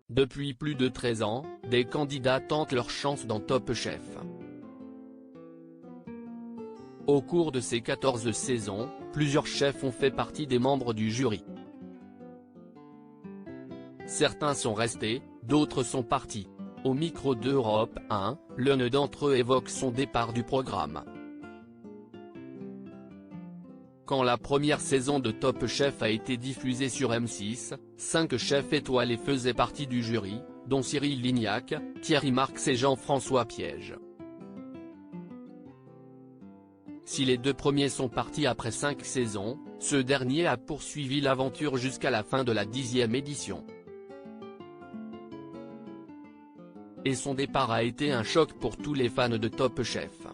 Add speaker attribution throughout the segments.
Speaker 1: Depuis plus de 13 ans, des candidats tentent leur chance dans Top Chef. Au cours de ces 14 saisons, plusieurs chefs ont fait partie des membres du jury. Certains sont restés, d'autres sont partis. Au micro d'Europe 1, l'un d'entre eux évoque son départ du programme. Quand la première saison de Top Chef a été diffusée sur M6, 5 chefs étoilés faisaient partie du jury, dont Cyril Lignac, Thierry Marx et Jean-François Piège. Si les 2 premiers sont partis après 5 saisons, ce dernier a poursuivi l'aventure jusqu'à la fin de la 10e édition. Et son départ a été un choc pour tous les fans de Top Chef.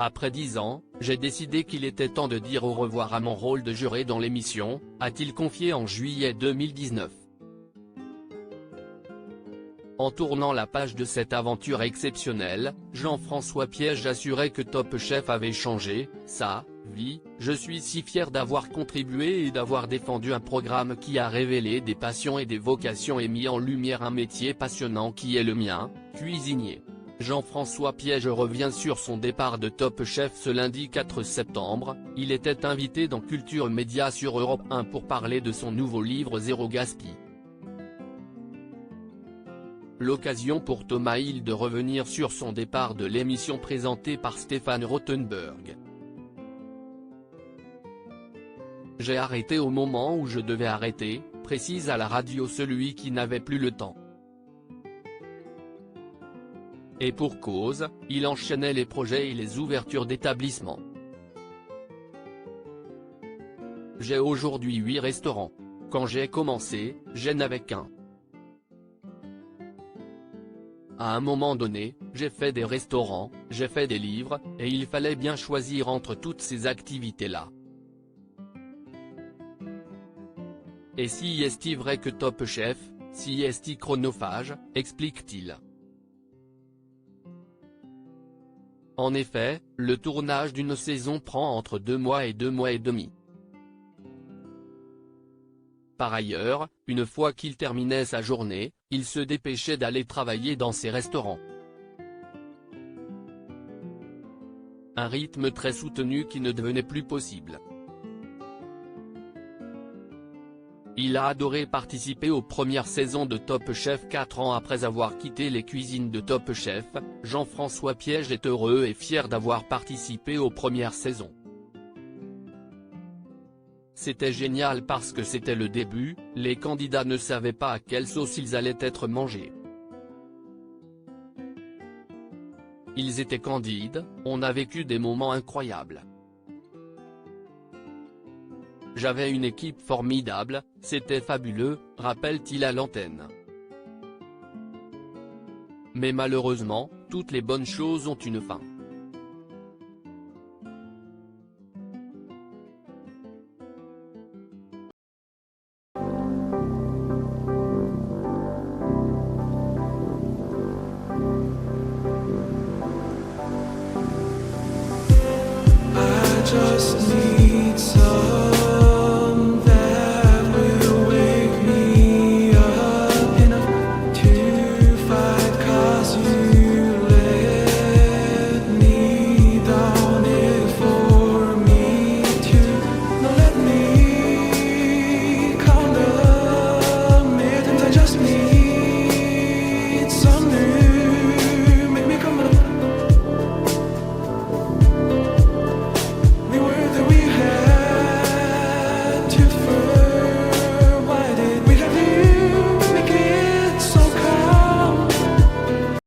Speaker 1: Après 10 ans, j'ai décidé qu'il était temps de dire au revoir à mon rôle de juré dans l'émission, a-t-il confié en juillet 2019. En tournant la page de cette aventure exceptionnelle, Jean-François Piège assurait que Top Chef avait changé sa vie. Je suis si fier d'avoir contribué et d'avoir défendu un programme qui a révélé des passions et des vocations et mis en lumière un métier passionnant qui est le mien, cuisinier. Jean-François Piège revient sur son départ de Top Chef ce lundi 4 septembre, il était invité dans Culture Média sur Europe 1 pour parler de son nouveau livre Zéro Gaspille. L'occasion pour Thomas Hill de revenir sur son départ de l'émission présentée par Stéphane Rothenberg. J'ai arrêté au moment où je devais arrêter, précise à la radio celui qui n'avait plus le temps. Et pour cause, il enchaînait les projets et les ouvertures d'établissements. J'ai aujourd'hui 8 restaurants. Quand j'ai commencé, je n'avais qu'un. À un moment donné, j'ai fait des restaurants, j'ai fait des livres, et il fallait bien choisir entre toutes ces activités-là. Et si est-il vrai que Top Chef, si est-il chronophage, explique-t-il. En effet, le tournage d'une saison prend entre 2 mois et 2 mois et demi. Par ailleurs, une fois qu'il terminait sa journée, il se dépêchait d'aller travailler dans ses restaurants. Un rythme très soutenu qui ne devenait plus possible. Il a adoré participer aux premières saisons de Top Chef 4 ans après avoir quitté les cuisines de Top Chef. Jean-François Piège est heureux et fier d'avoir participé aux premières saisons. C'était génial parce que c'était le début, les candidats ne savaient pas à quelle sauce ils allaient être mangés. Ils étaient candides, on a vécu des moments incroyables. J'avais une équipe formidable, c'était fabuleux, rappelle-t-il à l'antenne. Mais malheureusement, toutes les bonnes choses ont une fin.
Speaker 2: I just need